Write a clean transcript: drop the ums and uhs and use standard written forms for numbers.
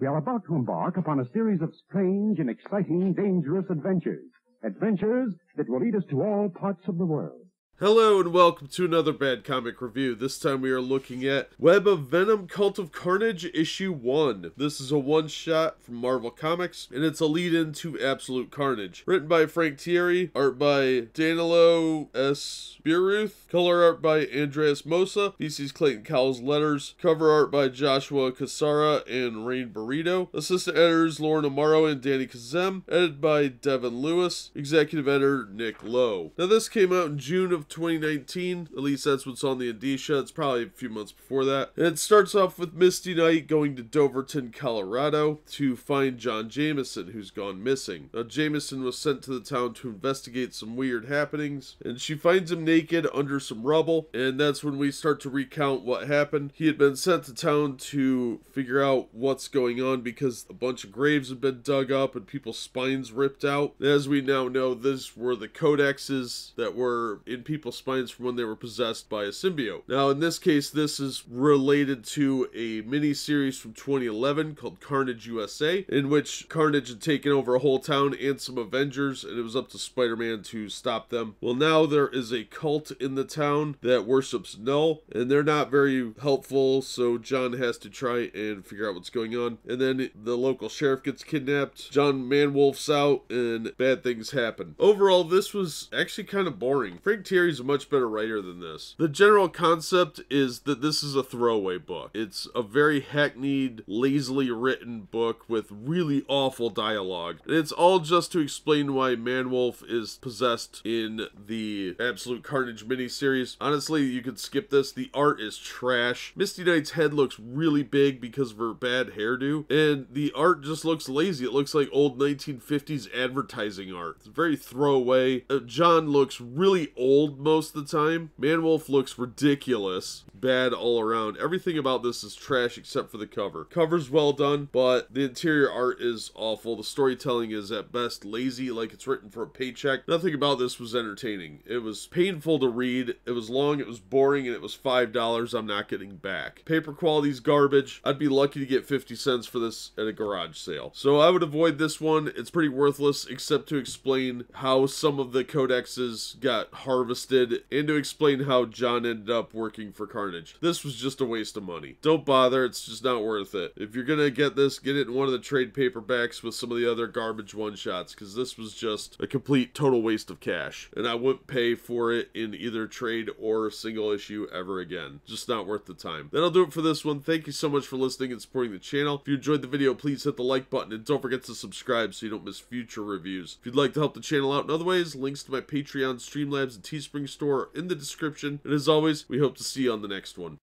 We are about to embark upon a series of strange and exciting, dangerous adventures. Adventures that will lead us to all parts of the world. Hello and welcome to another Bad Comic Review. This time we are looking at Web of Venom, Cult of Carnage, Issue 1. This is a one-shot from Marvel Comics, and it's a lead-in to Absolute Carnage. Written by Frank Tieri, art by Danilo S. Beyruth, color art by Andres Mossa, VC's Clayton, Cowles letters, cover art by Joshua Cassara Rain Beredo, assistant editors Lauren Amaro and Danny Kazem, edited by Devin Lewis, executive editor Nick Lowe. Now this came out in June of 2019, at least that's what's on the indicia. It's probably a few months before that. And it starts off with Misty Knight going to Doverton, Colorado to find John Jameson, who's gone missing. Now Jameson was sent to the town to investigate some weird happenings, and she finds him naked under some rubble, and that's when we start to recount what happened. He had been sent to town to figure out what's going on because a bunch of graves had been dug up and people's spines ripped out. And as we now know, these were the codexes that were in people's spines from when they were possessed by a symbiote. Now in this case, this is related to a mini-series from 2011 called Carnage USA, in which Carnage had taken over a whole town and some Avengers, and it was up to Spider-Man to stop them. Well, now there is a cult in the town that worships Null, and they're not very helpful, so John has to try and figure out what's going on. And then the local sheriff gets kidnapped, John man-wolfs out, and bad things happen. Overall, this was actually kind of boring. Frank Tieri is a much better writer than this. The general concept is that this is a throwaway book. It's a very hackneyed, lazily written book with really awful dialogue. And it's all just to explain why Man-Wolf is possessed in the Absolute Carnage miniseries. Honestly, you could skip this. The art is trash. Misty Knight's head looks really big because of her bad hairdo, and the art just looks lazy. It looks like old 1950s advertising art. It's very throwaway. John looks really old most of the time. Man-Wolf looks ridiculous. Bad all around. Everything about this is trash except for the cover. Cover's well done, but the interior art is awful. The storytelling is at best lazy, like it's written for a paycheck. Nothing about this was entertaining. It was painful to read. It was long, it was boring, and it was $5 I'm not getting back. Paper quality's garbage. I'd be lucky to get 50 cents for this at a garage sale. So I would avoid this one. It's pretty worthless except to explain how some of the codexes got harvested and to explain how John ended up working for Carnage. This was just a waste of money. Don't bother, it's just not worth it. If you're gonna get this, get it in one of the trade paperbacks with some of the other garbage one-shots, because this was just a complete total waste of cash. And I wouldn't pay for it in either trade or single issue ever again. Just not worth the time. That'll do it for this one. Thank you so much for listening and supporting the channel. If you enjoyed the video, please hit the like button and don't forget to subscribe so you don't miss future reviews. If you'd like to help the channel out in other ways, links to my Patreon, Streamlabs, and Teespring store are in the description. And as always, we hope to see you on the next one.